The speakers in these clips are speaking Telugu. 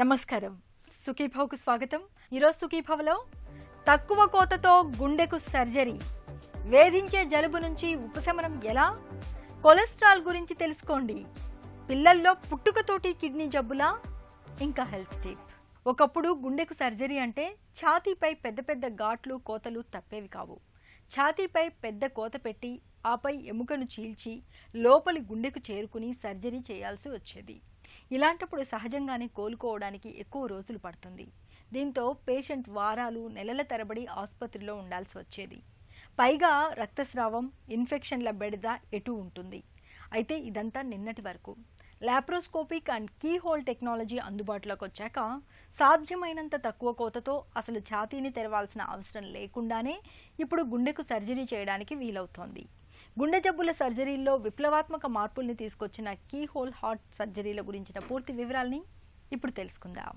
నమస్కారం. సుఖీభవకు స్వాగతం. ఈరోజు సుఖీభవలో తక్కువ కోతతో గుండెకు సర్జరీ, వేధించే జలుబు నుంచి ఉపశమనం ఎలా, కొలెస్ట్రాల్ గురించి తెలుసుకోండి, పిల్లల్లో పుట్టుకతోటి కిడ్నీ జబ్బులా, ఇంకా హెల్త్ టిప్. ఒకప్పుడు గుండెకు సర్జరీ అంటే ఛాతీపై పెద్ద పెద్ద ఘాట్లు కోతలు తప్పేవి కావు. ఛాతీపై పెద్ద కోత పెట్టి ఆపై ఎముకను చీల్చి లోపలి గుండెకు చేరుకుని సర్జరీ చేయాల్సి వచ్చేది. ఇలాంటప్పుడు సహజంగానే కోలుకోవడానికి ఎక్కువ రోజులు పడుతుంది. దీంతో పేషెంట్ వారాలు నెలల తరబడి ఆసుపత్రిలో ఉండాల్సి వచ్చేది. పైగా రక్తస్రావం, ఇన్ఫెక్షన్ల బెడద ఎటు ఉంటుంది. అయితే ఇదంతా నిన్నటి వరకు. Laparoscopic and keyhole technology అందుబాటులోకి వచ్చాక సాధ్యమైనంత తక్కువ కోతతో అసలు ఛాతీని తెరవాల్సిన అవసరం లేకుండానే ఇప్పుడు గుండెకు సర్జరీ చేయడానికి వీలవుతోంది. గుండె జబ్బుల సర్జరీల్లో విప్లవాత్మక మార్పుల్ని తీసుకొచ్చిన కీ హోల్ హార్ట్ సర్జరీల గురించిన పూర్తి వివరాల్ని ఇప్పుడు తెలుసుకుందాం.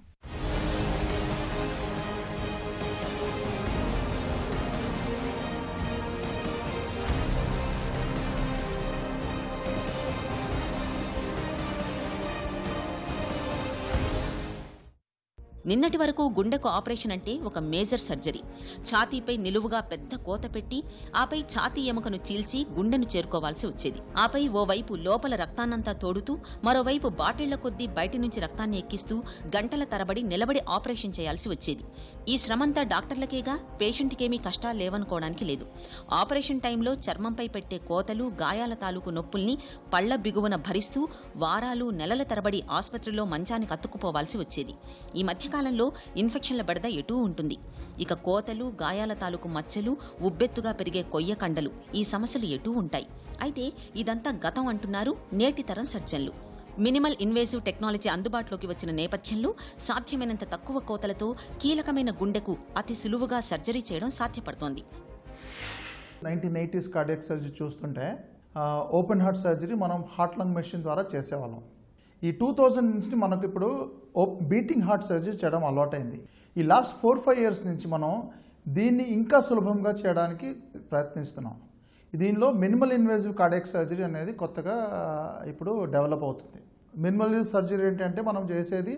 నిన్నటి వరకు గుండెకు ఆపరేషన్ అంటే ఒక మేజర్ సర్జరీ. ఛాతీపై నిలువుగా పెద్ద కోత పెట్టి ఆపై ఛాతీ ఎముకను చీల్చి గుండెను చేరుకోవాల్సి వచ్చేది. ఆపై ఓవైపు లోపల రక్తాన్నంతా తోడుతూ మరోవైపు బాటిళ్ల కొద్దీ బయటి నుంచి రక్తాన్ని ఎక్కిస్తూ గంటల తరబడి నిలబడి ఆపరేషన్ చేయాల్సి వచ్చేది. ఈ శ్రమంతా డాక్టర్లకేగా, పేషెంట్కేమీ కష్టాలు లేవనుకోవడానికి లేదు. ఆపరేషన్ టైంలో చర్మంపై పెట్టే కోతలు, గాయాల తాలూకు నొప్పుల్ని పళ్ల బిగువన భరిస్తూ వారాలు నెలల తరబడి ఆసుపత్రిలో మంచానికి అతుక్కుపోవాల్సి వచ్చేది. ఈ మధ్యకాలంలో ఇన్ఫెక్షన్ల బెడద ఎటూ ఉంటుంది. ఇక కోతలు, గాయాల తాలూకు మచ్చలు, ఉబ్బెత్తుగా పెరిగే కొయ్య కండలు, ఈ సమస్యలు ఎటూ ఉంటాయి. అయితే ఇదంతా గతం అంటున్నారు నేటి తరం సర్జన్లు. మినిమల్ ఇన్వేసివ్ టెక్నాలజీ అందుబాటులోకి వచ్చిన నేపథ్యంలో సాధ్యమైనంత తక్కువ కోతలతో కీలకమైన గుండెకు అతి సులువుగా సర్జరీ చేయడం సాధ్యపడుతోంది. 1980s కార్డియాక్ సర్జరీ చూస్తుంటే ఓపెన్ హార్ట్ సర్జరీ మనం హార్ట్ లంగ్ మెషిన్ ద్వారా చేసేవాళ్ళం. ఈ 2000 నుంచి మనకు ఇప్పుడు బీటింగ్ హార్ట్ సర్జరీ చేయడం అలవాటైంది. ఈ లాస్ట్ 4-5 ఇయర్స్ నుంచి మనం దీన్ని ఇంకా సులభంగా చేయడానికి ప్రయత్నిస్తున్నాం. దీనిలో మినిమల్ ఇన్వేసివ్ కార్డియాక్ సర్జరీ అనేది కొత్తగా ఇప్పుడు డెవలప్ అవుతుంది. మినిమల్ సర్జరీ ఏంటంటే మనం చేసేది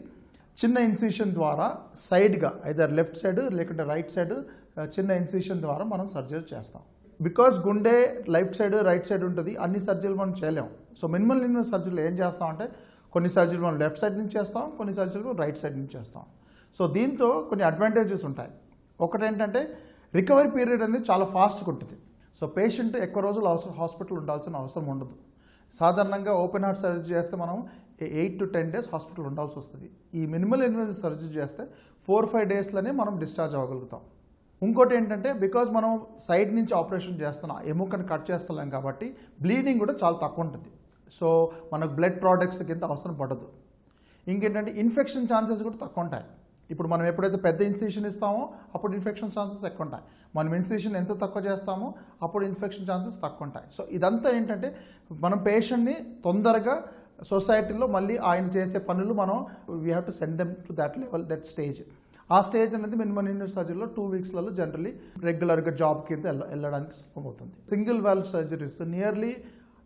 చిన్న ఇన్సిషన్ ద్వారా సైడ్గా ఐదర్ లెఫ్ట్ సైడ్ లేకుంటే రైట్ సైడ్ చిన్న ఇన్సిషన్ ద్వారా మనం సర్జరీ చేస్తాం. బికాస్ గుండె లెఫ్ట్ సైడ్ రైట్ సైడ్ ఉంటుంది, అన్ని సర్జరీలు మనం చేయలేం. సో మినిమల్ ఇన్వేసివ్ సర్జరీలు ఏం చేస్తామంటే కొన్ని సర్జరీలు మనం లెఫ్ట్ సైడ్ నుంచి చేస్తాం, కొన్ని సర్జరీలు రైట్ సైడ్ నుంచి చేస్తాం. సో దీంతో కొన్ని అడ్వాంటేజెస్ ఉంటాయి. ఒకటి ఏంటంటే రికవరీ పీరియడ్ అనేది చాలా ఫాస్ట్గా ఉంటుంది. సో పేషెంట్ ఎక్కువ రోజులు హాస్పిటల్ ఉండాల్సిన అవసరం ఉండదు. సాధారణంగా ఓపెన్ హార్ట్ సర్జరీ చేస్తే మనం 8 to 10 days హాస్పిటల్ ఉండాల్సి వస్తుంది. ఈ మినిమల్ ఇన్వేసివ్ సర్జరీ చేస్తే 4-5 daysలోనే మనం డిశ్చార్జ్ అవ్వగలుగుతాం. ఇంకోటి ఏంటంటే బికాజ్ మనం సైడ్ నుంచి ఆపరేషన్ చేస్తున్నాం, ఎముకను కట్ చేస్తున్నాం కాబట్టి బ్లీడింగ్ కూడా చాలా తక్కువ ఉంటుంది. సో మనకు బ్లడ్ ప్రోడక్ట్స్ కింద అవసరం పడదు. ఇంకేంటంటే ఇన్ఫెక్షన్ ఛాన్సెస్ కూడా తక్కువ ఉంటాయి. ఇప్పుడు మనం ఎప్పుడైతే పెద్ద ఇన్సిషన్ ఇస్తామో అప్పుడు ఇన్ఫెక్షన్ ఛాన్సెస్ ఎక్కువ ఉంటాయి. మనం ఇన్సిషన్ ఎంత తక్కువ చేస్తామో అప్పుడు ఇన్ఫెక్షన్ ఛాన్సెస్ తక్కువ ఉంటాయి. సో ఇదంతా ఏంటంటే మనం పేషెంట్ని తొందరగా సొసైటీలో మళ్ళీ ఆయన చేసే పనులు మనం we have to send them to that level, that stage. ఆ స్టేజ్ అనేది మినిమల్ ఇన్వేసివ్ సర్జరీలో 2 weeksలలో జనరల్లీ రెగ్యులర్గా జాబ్ కింద వెళ్ళడానికి సులభమవుతుంది. Single valve surgeries nearly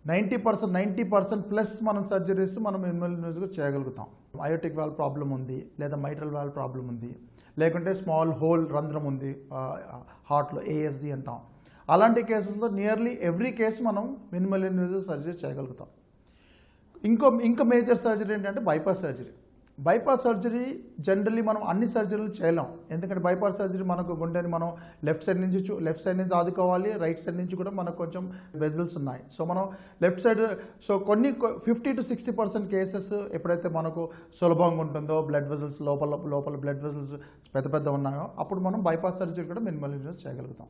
90% plus మనం సర్జరీస్ మనం మినిమల్ ఇన్వేసివ్గా చేయగలుగుతాం. అయోటిక్ వాల్వ్ ప్రాబ్లం ఉంది, లేదా మైట్రల్ వాల్వ్ ప్రాబ్లం ఉంది, లేకుంటే స్మాల్ హోల్ రంధ్రం ఉంది హార్ట్లో, ASD అంటాం. అలాంటి కేసెస్లో నియర్లీ ఎవ్రీ కేసు మనం మినిమల్ ఇన్వేసివ్ సర్జరీ చేయగలుగుతాం. ఇంకా మేజర్ సర్జరీ ఏంటంటే bypass surgery. Bypass surgery generally మనం అన్ని సర్జరీలు చేయలేం. ఎందుకంటే బైపాస్ సర్జరీ మనకు గుండెని మనం లెఫ్ట్ సైడ్ నుంచి ఆదుకోవాలి, రైట్ సైడ్ నుంచి కూడా మనకు కొంచెం వెజల్స్ ఉన్నాయి. సో మనం లెఫ్ట్ సైడ్, సో కొన్ని 50 to 60% కేసెస్ ఎప్పుడైతే మనకు సులభంగా ఉంటుందో, బ్లడ్ వెజల్స్ లోపల బ్లడ్ వెజల్స్ పెద్ద ఉన్నాయో అప్పుడు మనం బైపాస్ సర్జరీ కూడా మినిమల్ ఇన్వేసివ్ చేయగలుగుతాం.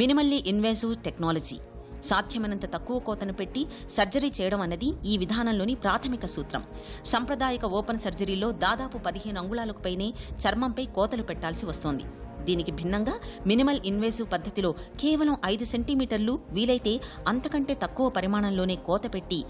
మినిమల్లీ ఇన్వేసివ్ టెక్నాలజీ సాధ్యమైనంత తక్కువ కోతను పెట్టి సర్జరీ చేయడం అన్నది ఈ విధానంలోని ప్రాథమిక సూత్రం. సంప్రదాయక ఓపెన్ సర్జరీలో దాదాపు 15 అంగుళాలకు పైనే చర్మంపై కోతలు పెట్టాల్సి వస్తోంది. దీనికి భిన్నంగా మినిమల్ ఇన్వేసివ్ పద్ధతిలో కేవలం 5 సెంటీమీటర్లు, వీలైతే అంతకంటే తక్కువ పరిమాణంలోనే కోత పెట్టి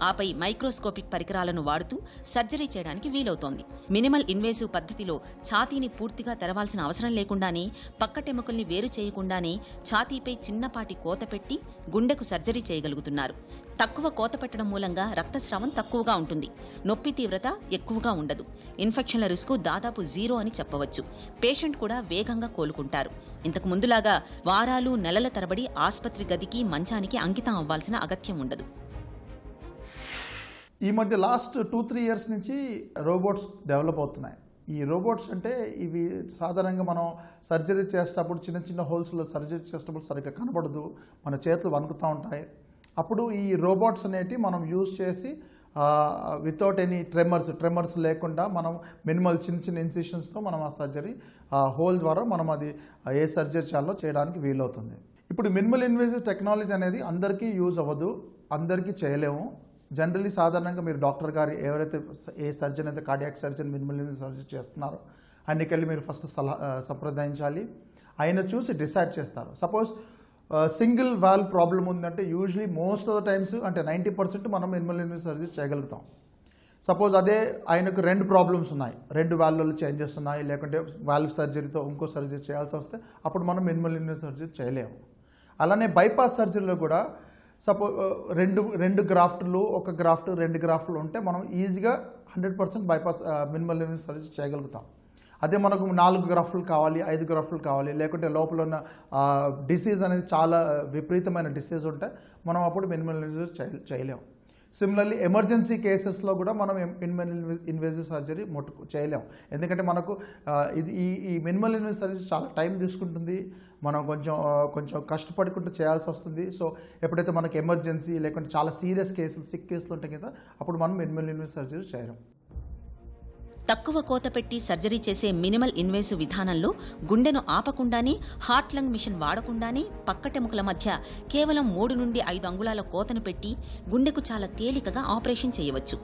ఆపై మైక్రోస్కోపిక్ పరికరాలను వాడుతూ సర్జరీ చేయడానికి వీలవుతోంది. మినిమల్ ఇన్వేసివ్ పద్ధతిలో ఛాతీని పూర్తిగా తెరవాల్సిన అవసరం లేకుండానే, పక్కటెముకల్ని వేరు చేయకుండానే ఛాతీపై చిన్నపాటి కోత పెట్టి గుండెకు సర్జరీ చేయగలుగుతున్నారు. తక్కువ కోత పెట్టడం మూలంగా రక్తస్రావం తక్కువగా ఉంటుంది, నొప్పి తీవ్రత ఎక్కువగా ఉండదు, ఇన్ఫెక్షన్ల రిస్కు దాదాపు 0 అని చెప్పవచ్చు. పేషెంట్ కూడా వేగంగా కోలుకుంటారు. ఇంతకు ముందులాగా వారాలు నెలల తరబడి ఆసుపత్రి గదికి మంచానికి అంకితం అవ్వాల్సిన అగత్యం ఉండదు. ఈ మధ్య లాస్ట్ 2-3 ఇయర్స్ నుంచి రోబోట్స్ డెవలప్ అవుతున్నాయి. ఈ రోబోట్స్ అంటే ఇవి సాధారణంగా మనం సర్జరీ చేసేటప్పుడు చిన్న చిన్న హోల్స్లో సర్జరీ చేసేటప్పుడు సరిగ్గా కనబడదు, మన చేతులు వణుకుతూ ఉంటాయి. అప్పుడు ఈ రోబోట్స్ అనేటివి మనం యూజ్ చేసి వితౌట్ ఎనీ ట్రెమర్స్ లేకుండా మనం మినిమల్ చిన్న ఇన్సిషన్స్తో మనం ఆ సర్జరీ హోల్ ద్వారా మనం అది ఏ సర్జరీ చేయాలో చేయడానికి వీలవుతుంది. ఇప్పుడు మినిమల్ ఇన్వేసివ్ టెక్నాలజీ అనేది అందరికీ యూజ్ అవ్వదు, అందరికీ చేయలేము. జనరల్లీ సాధారణంగా మీరు డాక్టర్ గారు ఎవరైతే ఏ సర్జన్ అయితే cardiac surgeon minimal invasive surgery చేస్తున్నారో ఆయనకెళ్ళి మీరు ఫస్ట్ సంప్రదించాలి. ఆయన చూసి డిసైడ్ చేస్తారు. సపోజ్ సింగిల్ వాల్వ్ ప్రాబ్లం ఉందంటే usually most of the times అంటే 90% మనం మినిమల్ ఇన్వేసివ్ సర్జరీ చేయగలుగుతాం. సపోజ్ అదే ఆయనకు 2 ప్రాబ్లమ్స్ ఉన్నాయి, 2 వాల్వ్లు చేంజెస్ ఉన్నాయి, లేకుంటే వాల్వ్ సర్జరీతో ఇంకో సర్జరీ చేయాల్సి వస్తే అప్పుడు మనం మినిమల్ ఇన్వేసివ్ సర్జరీ చేయలేము. అలానే బైపాస్ సర్జరీలో కూడా సపోజ్ రెండు గ్రాఫ్ట్లు, ఒక గ్రాఫ్ట్, 2 గ్రాఫ్ట్లు ఉంటే మనం ఈజీగా 100% బైపాస్ మినిమల్ ఇన్వేసివ్ సర్జరీ చేయగలుగుతాం. అదే మనకు 4 గ్రాఫ్ట్లు కావాలి, 5 గ్రాఫ్ట్లు కావాలి, లేకుంటే లోపల ఉన్న డిసీజ్ అనేది చాలా విపరీతమైన డిసీజ్ ఉంటే మనం అప్పుడు మినిమల్ ఇన్వేసివ్ చేయలేము. సిమిలర్లీ ఎమర్జెన్సీ కేసెస్లో కూడా మనం మినిమల్ ఇన్వేసివ్ సర్జరీ చేయలేము. ఎందుకంటే మనకు ఈ మినిమల్ ఇన్వేసివ్ సర్జరీ చాలా టైం తీసుకుంటుంది, మనం కొంచెం కష్టపడుకుంటూ చేయాల్సి వస్తుంది. సో ఎప్పుడైతే మనకు ఎమర్జెన్సీ లేకుంటే చాలా సీరియస్ కేసులు, సిక్ కేసులు ఉంటాయి కదా, అప్పుడు మనం మినిమల్ ఇన్వేసివ్ సర్జరీ చేయలేం. తక్కువ కోత పెట్టి సర్జరీ చేసే మినిమల్ ఇన్వేసివ్ విధానంలో గుండెను ఆపకుండానే, హార్ట్ లంగ్ మిషన్ వాడకుండానే పక్కటెముకల మధ్య కేవలం 3 నుండి 5 అంగుళాల కోతను పెట్టి గుండెకు చాలా తేలికగా ఆపరేషన్ చేయవచ్చు.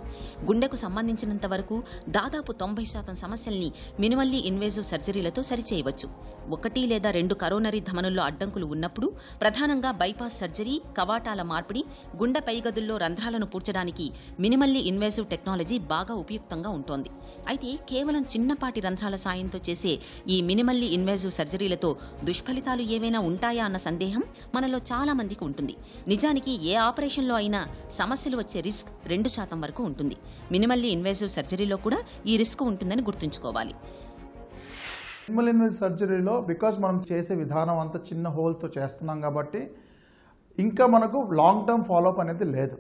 గుండెకు సంబంధించినంత వరకు దాదాపు 90% సమస్యల్ని మినిమల్లీ ఇన్వేసివ్ సర్జరీలతో సరిచేయవచ్చు. 1 లేదా 2 కరోనరీ ధమనుల్లో అడ్డంకులు ఉన్నప్పుడు ప్రధానంగా బైపాస్ సర్జరీ, కవాటాల మార్పిడి, గుండె పైగదుల్లో రంధ్రాలను పూడ్చడానికి మినిమల్లీ ఇన్వేసివ్ టెక్నాలజీ బాగా ఉపయుక్తంగా ఉంటోంది. అయితే కేవలం చిన్నపాటి రంధ్రాల సాయంతో చేసే ఈ మినిమల్లీ ఇన్వేసివ్ సర్జరీలతో దుష్ఫలితాలు ఏవైనా ఉంటాయా అన్న సందేహం మనలో చాలా మందికి ఉంటుంది. నిజానికి ఏ ఆపరేషన్లో అయినా సమస్యలు వచ్చే రిస్క్ 2% వరకు ఉంటుంది. మినిమల్లీ ఇన్వేసివ్ సర్జరీలో కూడా ఈ రిస్క్ ఉంటుందని గుర్తుంచుకోవాలి. మినిమల్ ఇన్వేసివ్ సర్జరీలో బికాజ్ మనం చేసే విధానం అంతా చిన్న హోల్తో చేస్తున్నాం కాబట్టి ఇంకా మనకు లాంగ్ టర్మ్ ఫాలోఅప్ అనేది లేదు.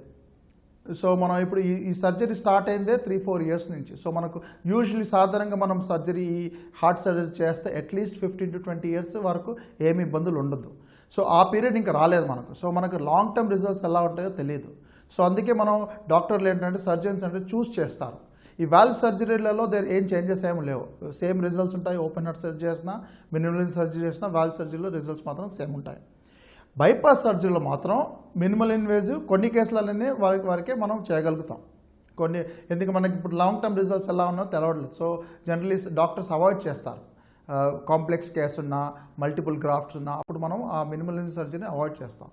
సో మనం ఇప్పుడు ఈ సర్జరీ స్టార్ట్ అయిందే 3-4 ఇయర్స్ నుంచి. సో మనకు యూజువలీ సాధారణంగా మనం సర్జరీ ఈ హార్ట్ సర్జరీ చేస్తే అట్లీస్ట్ 15 to 20 ఇయర్స్ వరకు ఏమి ఇబ్బందులు ఉండదు. సో ఆ పీరియడ్ ఇంకా రాలేదు మనకు. సో మనకు లాంగ్ టర్మ్ రిజల్ట్స్ ఎలా ఉంటాయో తెలియదు. సో అందుకే మనం డాక్టర్లు ఏంటంటే సర్జన్స్ అంటే చూస్ చేస్తారు. ఈ వాల్వ్ సర్జరీలలో ఏం చేంజెస్ ఏమి లేవు, సేమ్ రిజల్ట్స్ ఉంటాయి. ఓపెన్ హార్ట్ సర్జరీ చేసినా, మినిమల్ సర్జరీ చేసినా వాల్వ్ సర్జరీలో రిజల్ట్స్ మాత్రం సేమ్ ఉంటాయి. బైపాస్ సర్జరీలో మాత్రం మినిమల్ ఇన్వేసివ్ కొన్ని కేసులనే వరకే మనం చేయగలుగుతాం. ఎందుకంటే మనకి ఇప్పుడు లాంగ్ టర్మ్ రిజల్ట్స్ ఎలా ఉన్నో తెలవట్లేదు. సో జనరలీ డాక్టర్స్ అవాయిడ్ చేస్తారు. కాంప్లెక్స్ కేసు ఉన్నా, మల్టిపుల్ గ్రాఫ్ట్స్ ఉన్నా అప్పుడు మనం ఆ మినిమల్ ఇన్వేసివ్ సర్జరీని అవాయిడ్ చేస్తాం.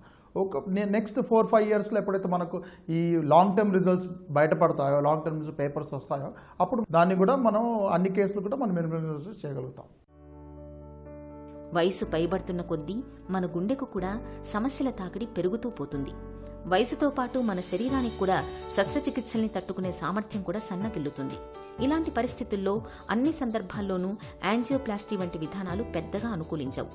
నెక్స్ట్ 4-5 ఇయర్స్లో ఎప్పుడైతే మనకు ఈ లాంగ్ టర్మ్ రిజల్ట్స్ బయటపడతాయో, లాంగ్ టర్మ్ పేపర్స్ వస్తాయో అప్పుడు దాన్ని కూడా మనం అన్ని కేసులు కూడా మనం మినిమల్ ఇన్వేసివ్ చేయగలుగుతాం. వయసు పైబడుతున్న కొద్దీ మన గుండెకు కూడా సమస్యల తాకిడి పెరుగుతూ పోతుంది. వయసుతో పాటు మన శరీరానికి కూడా శస్త్రచికిత్సల్ని తట్టుకునే సామర్థ్యం కూడా సన్నగిల్లుతుంది. ఇలాంటి పరిస్థితుల్లో అన్ని సందర్భాల్లోనూ యాంజియోప్లాస్టీ వంటి విధానాలు పెద్దగా అనుకూలించవు.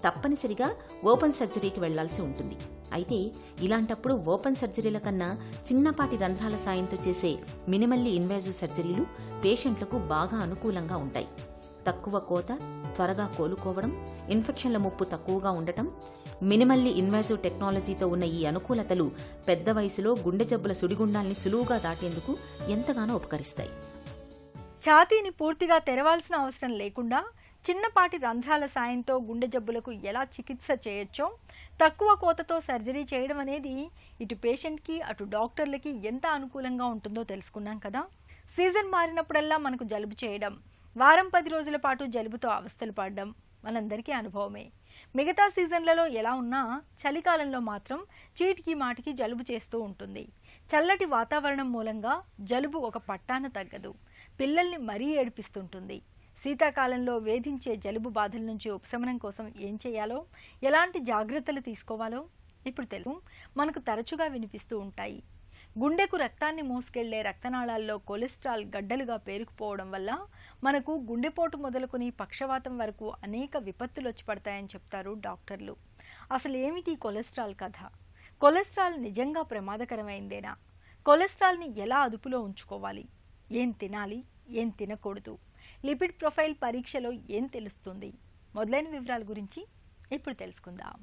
తప్పనిసరిగా ఓపెన్ సర్జరీకి వెళ్లాల్సి ఉంటుంది. అయితే ఇలాంటప్పుడు ఓపెన్ సర్జరీల కన్నా చిన్నపాటి రంధ్రాల సాయంతో చేసే మినిమల్లీ ఇన్వేసివ్ సర్జరీలు పేషెంట్లకు బాగా అనుకూలంగా ఉంటాయి. తక్కువ కోత, త్వరగా కోలుకోవడం, ఇన్ఫెక్షన్ల ముప్పు తక్కువగా ఉండటం, మినిమల్లీ ఇన్వేసివ్ టెక్నాలజీతో ఉన్న ఈ అనుకూలతలు పెద్ద వయసులో గుండె జబ్బుల సుడిగుండాల్ని సులువుగా దాటేందుకు ఎంతగానో ఉపకరిస్తాయి. ఛాతీని పూర్తిగా తెరవాల్సిన అవసరం లేకుండా చిన్నపాటి రంధ్రాల సాయంతో గుండె జబ్బులకు ఎలా చికిత్స చేయొచ్చో, తక్కువ కోతతో సర్జరీ చేయడం అనేది ఇటు పేషెంట్కి అటు డాక్టర్లకి ఎంత అనుకూలంగా ఉంటుందో తెలుసుకున్నాం కదా. సీజన్ మారినప్పుడల్లా మనకు జలుబు చేయడం, వారం 10 రోజుల పాటు జలుబుతో అవస్థలు పడడం, మనందరికీ అనుభవమే. మిగతా సీజన్లలో ఎలా ఉన్నా చలికాలంలో మాత్రం చీటికి మాటికి జలుబు చేస్తూ ఉంటుంది. చల్లటి వాతావరణం మూలంగా జలుబు ఒక పట్టాన తగ్గదు, పిల్లల్ని మరీ ఏడిపిస్తుంటుంది. శీతాకాలంలో వేధించే జలుబు బాధల నుంచి ఉపశమనం కోసం ఏం చేయాలో, ఎలాంటి జాగ్రత్తలు తీసుకోవాలో ఇప్పుడు తెలుసు. మనకు తరచుగా వినిపిస్తూ ఉంటాయి. గుండెకు రక్తాన్ని మోసుకెళ్లే రక్తనాళాల్లో కొలెస్ట్రాల్ గడ్డలుగా పేరుకుపోవడం వల్ల మనకు గుండెపోటు మొదలుకొని పక్షవాతం వరకు అనేక విపత్తులు వచ్చి పడతాయని చెప్తారు డాక్టర్లు. అసలు ఏమిటి కొలెస్ట్రాల్ కథ? కొలెస్ట్రాల్ నిజంగా ప్రమాదకరమైందేనా? కొలెస్ట్రాల్ని ఎలా అదుపులో ఉంచుకోవాలి? ఏం తినాలి, ఏం తినకూడదు? లిపిడ్ ప్రొఫైల్ పరీక్షలో ఏం తెలుస్తుంది? మొదలైన వివరాల గురించి ఇప్పుడు తెలుసుకుందాం.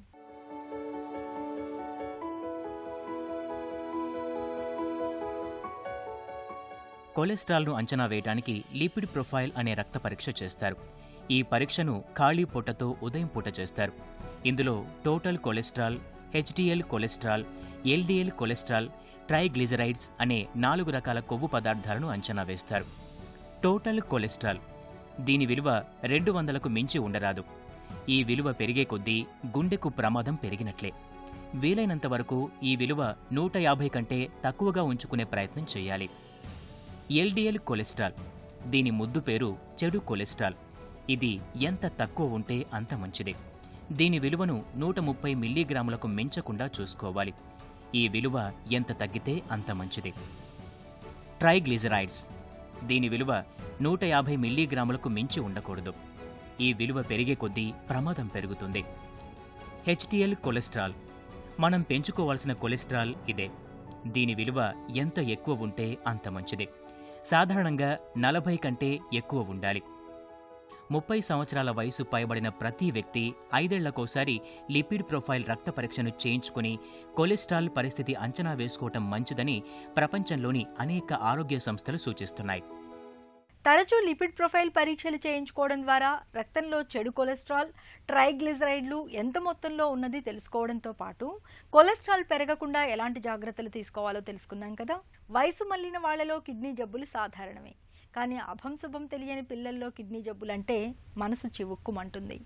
కొలెస్ట్రాల్ను అంచనా వేయడానికి లిపిడ్ ప్రొఫైల్ అనే రక్త పరీక్ష చేస్తారు. ఈ పరీక్షను ఖాళీ పొట్టతో ఉదయం పూట చేస్తారు. ఇందులో total cholesterol, HDL cholesterol, LDL cholesterol, triglycerides అనే 4 రకాల కొవ్వు పదార్థాలను అంచనా వేస్తారు. టోటల్ కొలెస్ట్రాల్, దీని విలువ 200కు మించి ఉండరాదు. ఈ విలువ పెరిగే కొద్దీ గుండెకు ప్రమాదం పెరిగినట్లే. వీలైనంత వరకు ఈ విలువ 150 కంటే తక్కువగా ఉంచుకునే ప్రయత్నం చేయాలి. ఎల్డిఎల్ కొలెస్ట్రాల్, దీని ముద్దు పేరు చెడు కొలెస్ట్రాల్. ఇది ఎంత తక్కువ ఉంటే అంత మంచిది. దీని విలువను 130 మిల్లీగ్రాములకు మించకుండా చూసుకోవాలి. ఈ విలువ ఎంత తగ్గితే అంత మంచిది. ట్రైగ్లిజరైడ్స్, దీని విలువ 150 మిల్లీగ్రాములకు మించి ఉండకూడదు. ఈ విలువ పెరిగే కొద్దీ ప్రమాదం పెరుగుతుంది. హెచ్డిఎల్ కొలెస్ట్రాల్, మనం పెంచుకోవాల్సిన కొలెస్ట్రాల్ ఇదే. దీని విలువ ఎంత ఎక్కువ ఉంటే అంత మంచిది. సాధారణంగా 40 కంటే ఎక్కువ ఉండాలి. 30 సంవత్సరాల వయసు పైబడిన ప్రతి వ్యక్తి 5 ఏళ్లకోసారి లిపిడ్ ప్రొఫైల్ రక్త పరీక్షను చేయించుకుని కొలెస్ట్రాల్ పరిస్థితి అంచనా వేసుకోవటం మంచిదని ప్రపంచంలోని అనేక ఆరోగ్య సంస్థలు సూచిస్తున్నాయి. తరచూ లిపిడ్ ప్రొఫైల్ పరీక్షలు చేయించుకోవడం ద్వారా రక్తంలో చెడు కొలెస్ట్రాల్, ట్రైగ్లిజరైడ్లు ఎంత మొత్తంలో ఉన్నది తెలుసుకోవడంతో పాటు కొలెస్ట్రాల్ పెరగకుండా ఎలాంటి జాగ్రత్తలు తీసుకోవాలో తెలుసుకున్నాం కదా. వయసు మళ్లిన వాళ్లలో కిడ్నీ జబ్బులు సాధారణమే. కానీ అభంశుభం తెలియని పిల్లల్లో కిడ్నీ జబ్బులంటే మనసు చివుక్కుమంటుంది.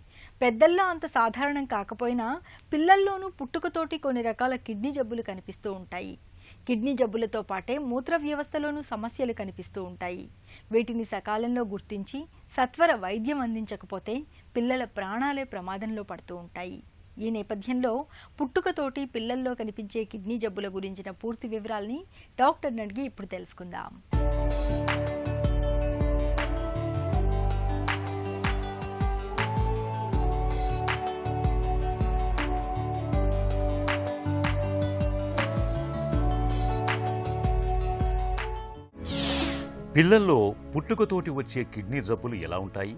పెద్దల్లో అంత సాధారణం కాకపోయినా పిల్లల్లోనూ పుట్టుకతోటి కొన్ని రకాల కిడ్నీ జబ్బులు కనిపిస్తూ ఉంటాయి. కిడ్నీ జబ్బులతో పాటే మూత్ర వ్యవస్థలోనూ సమస్యలు కనిపిస్తూ ఉంటాయి. వీటిని సకాలంలో గుర్తించి సత్వర వైద్యం అందించకపోతే పిల్లల ప్రాణాలే ప్రమాదంలో పడుతూ ఉంటాయి. ఈ నేపథ్యంలో పుట్టుకతోటి పిల్లల్లో కనిపించే కిడ్నీ జబ్బుల గురించిన పూర్తి వివరాల్ని డాక్టర్ని అడిగి ఇప్పుడు తెలుసుకుందాం. పిల్లల్లో పుట్టుకతోటి వచ్చే కిడ్నీ జబ్బులు ఎలా ఉంటాయి?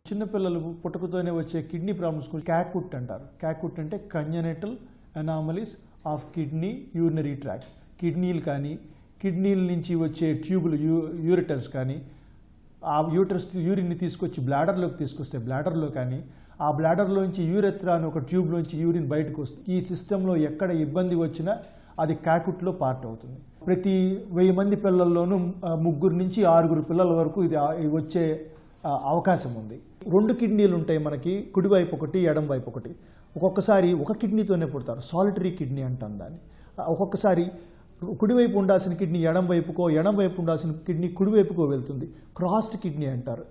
చిన్నపిల్లలు పుట్టుకతోనే వచ్చే కిడ్నీ ప్రాబ్లమ్స్ క్యాకుట్ అంటారు. క్యాకుట్ అంటే congenital anomalies of kidney urinary tract. కిడ్నీలు కానీ, కిడ్నీల నుంచి వచ్చే ట్యూబులు యూరిటర్స్ కానీ, ఆ యూరిన్ని తీసుకొచ్చి బ్లాడర్లోకి తీసుకొస్తే బ్లాడర్లో కానీ, ఆ బ్లాడర్లోంచి యూరెత్రా అని ఒక ట్యూబ్లోంచి యూరిన్ బయటకు వస్తుంది. ఈ సిస్టంలో ఎక్కడ ఇబ్బంది వచ్చినా అది క్యాకుట్లో పార్ట్ అవుతుంది. ప్రతి 1000 మంది పిల్లల్లోనూ 3 నుంచి 6 పిల్లల వరకు ఇది వచ్చే అవకాశం ఉంది. 2 కిడ్నీలు ఉంటాయి మనకి, కుడివైపు ఒకటి, ఎడం వైపు ఒకటి. ఒక్కొక్కసారి ఒక కిడ్నీతోనే పుడతారు, సాలిటరీ కిడ్నీ అంటాం దాన్ని. ఒక్కొక్కసారి కుడివైపు ఉండాల్సిన కిడ్నీ ఎడం వైపుకో, ఎడం వైపు ఉండాల్సిన కిడ్నీ కుడివైపుకో వెళ్తుంది. క్రాస్డ్ కిడ్నీ అంటారు.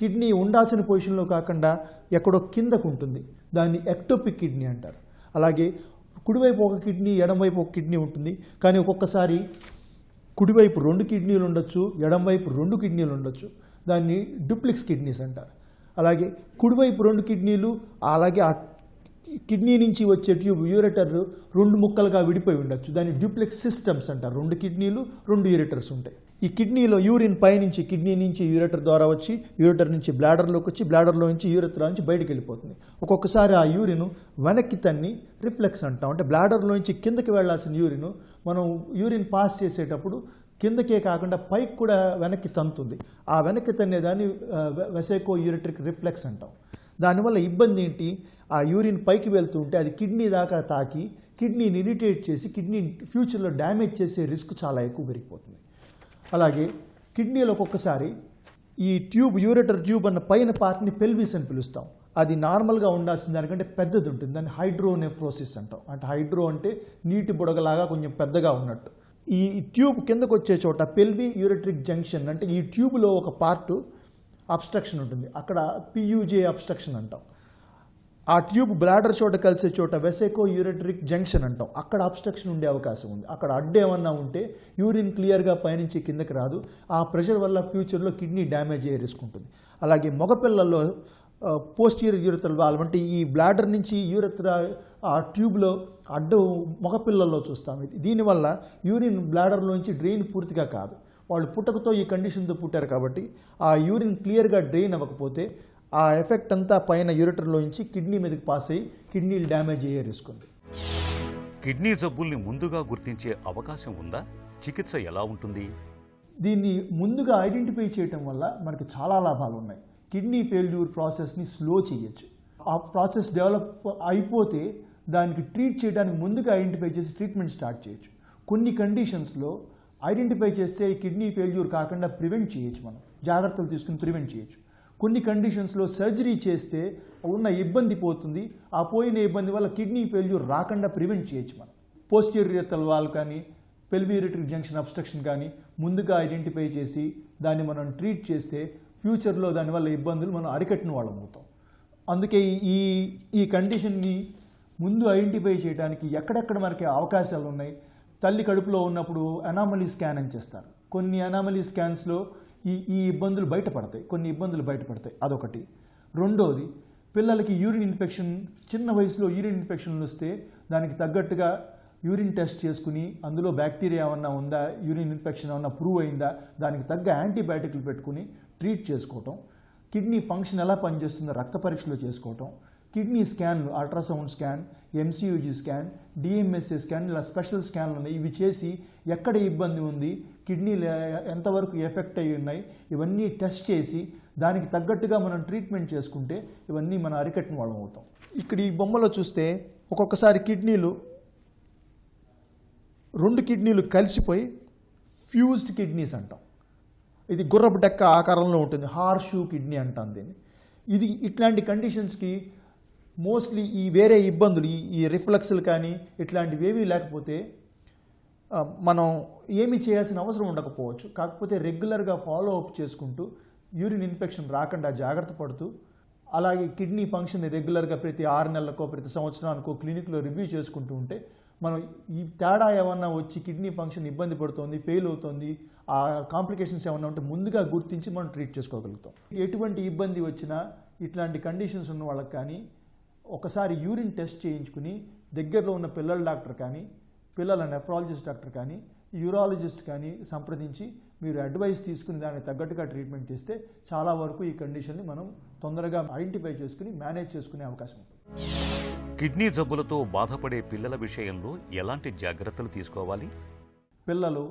కిడ్నీ ఉండాల్సిన పొజిషన్లో కాకుండా ఎక్కడో కిందకు ఉంటుంది, దాన్ని ఎక్టోపిక్ కిడ్నీ అంటారు. అలాగే కుడివైపు ఒక కిడ్నీ, ఎడంవైపు ఒక కిడ్నీ ఉంటుంది. కానీ ఒక్కొక్కసారి కుడివైపు 2 కిడ్నీలు ఉండొచ్చు, ఎడంవైపు 2 కిడ్నీలు ఉండొచ్చు. దాన్ని డూప్లెక్స్ కిడ్నీస్ అంటారు. అలాగే కుడివైపు 2 కిడ్నీలు, అలాగే ఆ కిడ్నీ నుంచి వచ్చే ట్యూబ్ యూరెటర్ 2 ముక్కలుగా విడిపోయి ఉండొచ్చు. దాన్ని డూప్లెక్స్ సిస్టమ్స్ అంటారు. 2 కిడ్నీలు, 2 యూరెటర్స్ ఉంటాయి. ఈ కిడ్నీలో యూరిన్ పైనుంచి కిడ్నీ నుంచి యూరెటర్ ద్వారా వచ్చి, యూరెటర్ నుంచి బ్లాడర్లోకి వచ్చి, బ్లాడర్లో నుంచి యూరెత్రా నుంచి బయటకు వెళ్ళిపోతుంది. ఒక్కొక్కసారి ఆ యూరిన్ వెనక్కి తన్ని రిఫ్లెక్స్ అంటాం. అంటే బ్లాడర్లో నుంచి కిందకి వెళ్లాల్సిన యూరిన్ మనం యూరిన్ పాస్ చేసేటప్పుడు కిందకే కాకుండా పైకి కూడా వెనక్కి తంతుంది. ఆ వెనక్కి తన్నేదాన్ని వెసైకో యూరెట్రిక్ రిఫ్లెక్స్ అంటాం. దానివల్ల ఇబ్బంది ఏంటి, ఆ యూరిన్ పైకి వెళ్తూ ఉంటే అది కిడ్నీ దాకా తాకి కిడ్నీని ఇరిటేట్ చేసి కిడ్నీ ఫ్యూచర్లో డ్యామేజ్ చేసే రిస్క్ చాలా ఎక్కువ పెరిగిపోతుంది. అలాగే కిడ్నీలో ఒక్కొక్కసారి ఈ ట్యూబ్ యూరెటర్ ట్యూబ్ అన్న పైన పార్ట్ని పెల్విస్ అని పిలుస్తాం. అది నార్మల్గా ఉండాల్సిన దానికంటే పెద్దది ఉంటుంది. దాన్ని హైడ్రోనెఫ్రోసిస్ అంటాం. అంటే హైడ్రో అంటే నీటి బుడగలాగా కొంచెం పెద్దగా ఉన్నట్టు. ఈ ట్యూబ్ కిందకు వచ్చే చోట పెల్వి యూరెట్రిక్ జంక్షన్ అంటే ఈ ట్యూబ్లో ఒక పార్ట్ అబ్స్ట్రక్షన్ ఉంటుంది. అక్కడ పియూజే అబ్స్ట్రక్షన్ అంటాం. ఆ ట్యూబ్ బ్లాడర్ చోట కలిసే చోట వెసెకో యూరెట్రిక్ జంక్షన్ అంటాం. అక్కడ అబ్స్ట్రక్షన్ ఉండే అవకాశం ఉంది. అక్కడ అడ్డు ఏమన్నా ఉంటే యూరిన్ క్లియర్గా పైనుంచి కిందకి రాదు. ఆ ప్రెషర్ వల్ల ఫ్యూచర్లో కిడ్నీ డ్యామేజ్ అయ్యే రిస్క్ ఉంటుంది. అలాగే మగపిల్లల్లో పోస్టీరియర్ యూరెథ్రల్ వాల్వ్ అంటే ఈ బ్లాడర్ నుంచి యూరెథ్రా ఆ ట్యూబ్లో అడ్డు మగపిల్లల్లో చూస్తాం. దీనివల్ల యూరిన్ బ్లాడర్లోంచి డ్రెయిన్ పూర్తిగా కాదు. వాళ్ళు పుట్టకతో ఈ కండిషన్తో పుట్టారు కాబట్టి ఆ యూరిన్ క్లియర్గా డ్రెయిన్ అవ్వకపోతే ఆ ఎఫెక్ట్ అంతా పైన యూరెటర్లోంచి కిడ్నీ మీదకి పాస్ అయ్యి కిడ్నీలు డ్యామేజ్ అయ్యే రిస్క్ ఉంది. కిడ్నీ జబ్బుల్ని ముందుగా గుర్తించే అవకాశం ఉందా? చికిత్స ఎలా ఉంటుంది? దీన్ని ముందుగా ఐడెంటిఫై చేయటం వల్ల మనకి చాలా లాభాలు ఉన్నాయి. కిడ్నీ ఫెయిల్యూర్ ప్రాసెస్ని స్లో చేయొచ్చు. ఆ ప్రాసెస్ డెవలప్ అయిపోతే దానికి ట్రీట్ చేయడానికి ముందుగా ఐడెంటిఫై చేసి ట్రీట్మెంట్ స్టార్ట్ చేయొచ్చు. కొన్ని కండిషన్స్లో ఐడెంటిఫై చేస్తే కిడ్నీ ఫెయిల్యూర్ కాకుండా ప్రివెంట్ చేయొచ్చు. మనం జాగ్రత్తలు తీసుకుని ప్రివెంట్ చేయొచ్చు. కొన్ని కండిషన్స్లో సర్జరీ చేస్తే ఉన్న ఇబ్బంది పోతుంది. ఆ పోయిన ఇబ్బంది వల్ల కిడ్నీ ఫెయిల్యూర్ రాకుండా ప్రివెంట్ చేయొచ్చు. మనం పోస్టీరియర్ యూరెథ్రల్ వాల్వ్ కానీ పెల్వి యూరెట్రిక్ జంక్షన్ అబ్స్ట్రక్షన్ కానీ ముందుగా ఐడెంటిఫై చేసి దాన్ని మనం ట్రీట్ చేస్తే ఫ్యూచర్లో దానివల్ల ఇబ్బందులు మనం అరికట్టిన వాళ్ళం అవుతాం. అందుకే ఈ కండిషన్ని ముందు ఐడెంటిఫై చేయడానికి ఎక్కడెక్కడ మనకి అవకాశాలు ఉన్నాయి. తల్లి కడుపులో ఉన్నప్పుడు అనామలీ స్కాన్ అని చేస్తారు. కొన్ని అనామలీ స్కాన్స్లో ఈ ఇబ్బందులు బయటపడతాయి, కొన్ని ఇబ్బందులు బయటపడతాయి. అదొకటి. రెండోది, పిల్లలకి యూరిన్ ఇన్ఫెక్షన్ చిన్న వయసులో యూరిన్ ఇన్ఫెక్షన్లు వస్తే దానికి తగ్గట్టుగా యూరిన్ టెస్ట్ చేసుకుని అందులో బ్యాక్టీరియా ఏమన్నా ఉందా, యూరిన్ ఇన్ఫెక్షన్ ఏమన్నా ప్రూవ్ అయిందా, దానికి తగ్గ యాంటీబయాటిక్లు పెట్టుకుని ట్రీట్ చేసుకోవటం. కిడ్నీ ఫంక్షన్ ఎలా పనిచేస్తుందో రక్త పరీక్షలు చేసుకోవటం. కిడ్నీ స్కాన్లు, ultrasound scan, MCUG scan, DMSA scan, ఇలా స్పెషల్ స్కాన్లు ఉన్నాయి. ఇవి చేసి ఎక్కడ ఇబ్బంది ఉంది, కిడ్నీలు ఎంతవరకు ఎఫెక్ట్ అయ్యి ఉన్నాయి, ఇవన్నీ టెస్ట్ చేసి దానికి తగ్గట్టుగా మనం ట్రీట్మెంట్ చేసుకుంటే ఇవన్నీ మనం అరికట్టిన వాళ్ళం అవుతాం. ఇక్కడ ఈ బొమ్మలో చూస్తే ఒక్కొక్కసారి రెండు కిడ్నీలు కలిసిపోయి ఫ్యూజ్డ్ కిడ్నీస్ అంటాం. ఇది గుర్రపు డెక్క ఆకారంలో ఉంటుంది. హార్షూ కిడ్నీ అంటాం దీన్ని. ఇట్లాంటి కండిషన్స్కి మోస్ట్లీ ఈ వేరే ఇబ్బందులు ఈ రిఫ్లక్స్లు కానీ ఇట్లాంటివి ఏవీ లేకపోతే మనం ఏమీ చేయాల్సిన అవసరం ఉండకపోవచ్చు. కాకపోతే రెగ్యులర్గా ఫాలో అప్ చేసుకుంటూ యూరిన్ ఇన్ఫెక్షన్ రాకుండా జాగ్రత్త పడుతూ, అలాగే కిడ్నీ ఫంక్షన్ రెగ్యులర్గా ప్రతి 6 నెలలకో ప్రతి సంవత్సరానికో క్లినిక్లో రివ్యూ చేసుకుంటూ ఉంటే మనం ఈ తేడా ఏమన్నా వచ్చి కిడ్నీ ఫంక్షన్ ఇబ్బంది పడుతోంది, ఫెయిల్ అవుతుంది, ఆ కాంప్లికేషన్స్ ఏమన్నా ఉంటే ముందుగా గుర్తించి మనం ట్రీట్ చేసుకోగలుగుతాం. ఎటువంటి ఇబ్బంది వచ్చినా ఇట్లాంటి కండిషన్స్ ఉన్న వాళ్ళకి కానీ ఒకసారి యూరిన్ టెస్ట్ చేయించుకుని దగ్గరలో ఉన్న పిల్లల డాక్టర్ కానీ పిల్లల నెఫ్రాలజిస్ట్ డాక్టర్ కానీ యూరాలజిస్ట్ కానీ సంప్రదించి మీరు అడ్వైస్ తీసుకుని దానికి తగ్గట్టుగా ట్రీట్మెంట్ చేస్తే చాలా వరకు ఈ కండిషన్ని మనం తొందరగా ఐడెంటిఫై చేసుకుని మేనేజ్ చేసుకునే అవకాశం ఉంటుంది. కిడ్నీ జబ్బులతో బాధపడే పిల్లల విషయంలో ఎలాంటి జాగ్రత్తలు తీసుకోవాలి? పిల్లలు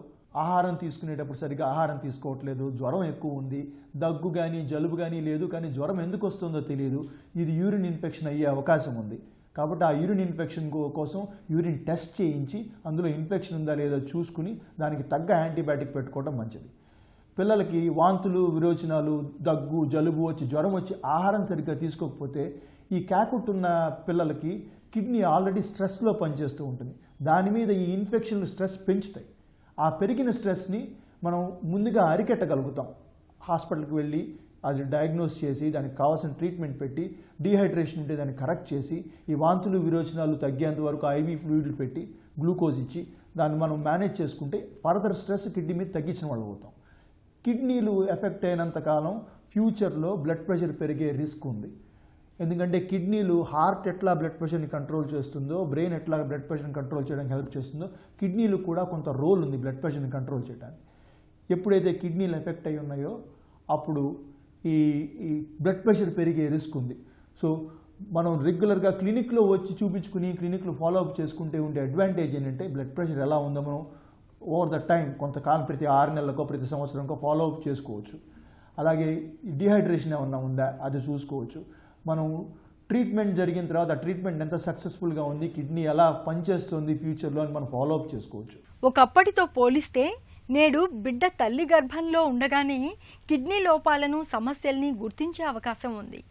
ఆహారం తీసుకునేటప్పుడు సరిగ్గా ఆహారం తీసుకోవట్లేదు, జ్వరం ఎక్కువ ఉంది, దగ్గు కానీ జలుబు కానీ లేదు, కానీ జ్వరం ఎందుకు వస్తుందో తెలియదు, ఇది యూరిన్ ఇన్ఫెక్షన్ అయ్యే అవకాశం ఉంది. కాబట్టి ఆ యూరిన్ ఇన్ఫెక్షన్ కోసం యూరిన్ టెస్ట్ చేయించి అందులో ఇన్ఫెక్షన్ ఉందా లేదో చూసుకుని దానికి తగ్గ యాంటీబయాటిక్ పెట్టుకోవడం మంచిది. పిల్లలకి వాంతులు, విరోచనాలు, దగ్గు, జలుబు వచ్చి జ్వరం వచ్చి ఆహారం సరిగ్గా తీసుకోకపోతే ఈ క్యాకుట్ ఉన్న పిల్లలకి కిడ్నీ ఆల్రెడీ స్ట్రెస్లో పనిచేస్తూ ఉంటుంది. దాని మీద ఈ ఇన్ఫెక్షన్లు స్ట్రెస్ పెంచుతాయి. ఆ పెరిగిన స్ట్రెస్ని మనం ముందుగా అరికెట్టగలుగుతాం. హాస్పిటల్కి వెళ్ళి అది డయాగ్నోస్ చేసి దానికి కావాల్సిన ట్రీట్మెంట్ పెట్టి, డీహైడ్రేషన్ ఉంటే దాన్ని కరెక్ట్ చేసి, ఈ వాంతులు విరోచనాలు తగ్గేంత వరకు ఐవీ ఫ్లూయిడ్లు పెట్టి గ్లూకోజ్ ఇచ్చి దాన్ని మనం మేనేజ్ చేసుకుంటే ఫర్దర్ స్ట్రెస్ కిడ్నీ మీద తగ్గించిన వాళ్ళు అవుతాం. కిడ్నీలు ఎఫెక్ట్ అయినంత కాలం ఫ్యూచర్లో బ్లడ్ ప్రెషర్ పెరిగే రిస్క్ ఉంది. ఎందుకంటే కిడ్నీలు హార్ట్ ఎట్లా బ్లడ్ ప్రెషర్ని కంట్రోల్ చేస్తుందో, బ్రెయిన్ ఎట్లా బ్లడ్ ప్రెషర్ని కంట్రోల్ చేయడానికి హెల్ప్ చేస్తుందో, కిడ్నీలు కూడా కొంత రోల్ ఉంది బ్లడ్ ప్రెషర్ని కంట్రోల్ చేయడానికి. ఎప్పుడైతే కిడ్నీలు ఎఫెక్ట్ అయి ఉన్నాయో అప్పుడు ఈ బ్లడ్ ప్రెషర్ పెరిగే రిస్క్ ఉంది. సో మనం రెగ్యులర్గా క్లినిక్లో వచ్చి చూపించుకుని క్లినిక్లో ఫాలో అప్ చేసుకుంటే ఉండే అడ్వాంటేజ్ ఏంటంటే బ్లడ్ ప్రెషర్ ఎలా ఉందో మనం ఓవర్ ద టైం కొంతకాలం ప్రతి 6 నెలలకో ప్రతి సంవత్సరంకో ఫాలో అప్ చేసుకోవచ్చు. అలాగే డిహైడ్రేషన్ ఏమన్నా ఉందా అది చూసుకోవచ్చు. మనం ట్రీట్మెంట్ జరిగిన తర్వాత ఆ ట్రీట్మెంట్ ఎంత సక్సెస్ఫుల్గా ఉంది, కిడ్నీ ఎలా పనిచేస్తుంది ఫ్యూచర్లో అని మనం ఫాలో అప్ చేసుకోవచ్చు. ఒకప్పటితో పోలిస్తే నేడు బిడ్డ తల్లి గర్భంలో ఉండగానే కిడ్నీ లోపాలను, సమస్యల్ని గుర్తించే అవకాశం ఉంది.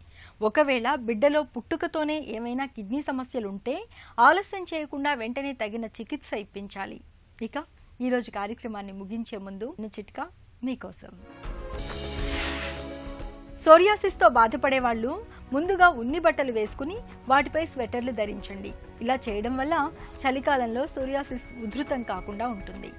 ఒకవేళ బిడ్డలో పుట్టుకతోనే ఏమైనా కిడ్నీ సమస్యలుంటే ఆలస్యం చేయకుండా వెంటనే తగిన చికిత్స ఇప్పించాలి. ఇక ఈరోజు కార్యక్రమాన్ని ముగించే ముందు చిట్కా మీకోసం. సోరియాసిస్తో బాధపడే వాళ్ళు ముందుగా ఉన్ని బట్టలు వేసుకుని వాటిపై స్వెటర్లు ధరించండి. ఇలా చేయడం వల్ల చలికాలంలో సోరియాసిస్ ఉధృతం కాకుండా ఉంటుంది.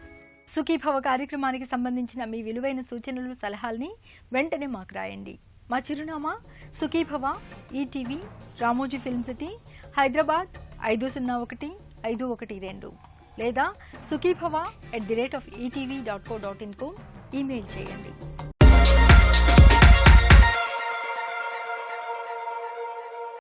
సుఖీభవ కార్యక్రమానికి సంబంధించిన మీ విలువైన సూచనలు, సలహాల్ని వెంటనే మాకు రాయండి. మా చిరునామా Sukhibhava, ETV, Ramoji film city, Hyderabad 501512 లేదా sukhibhava@etv.co.in కు ఈమెయిల్ చేయండి.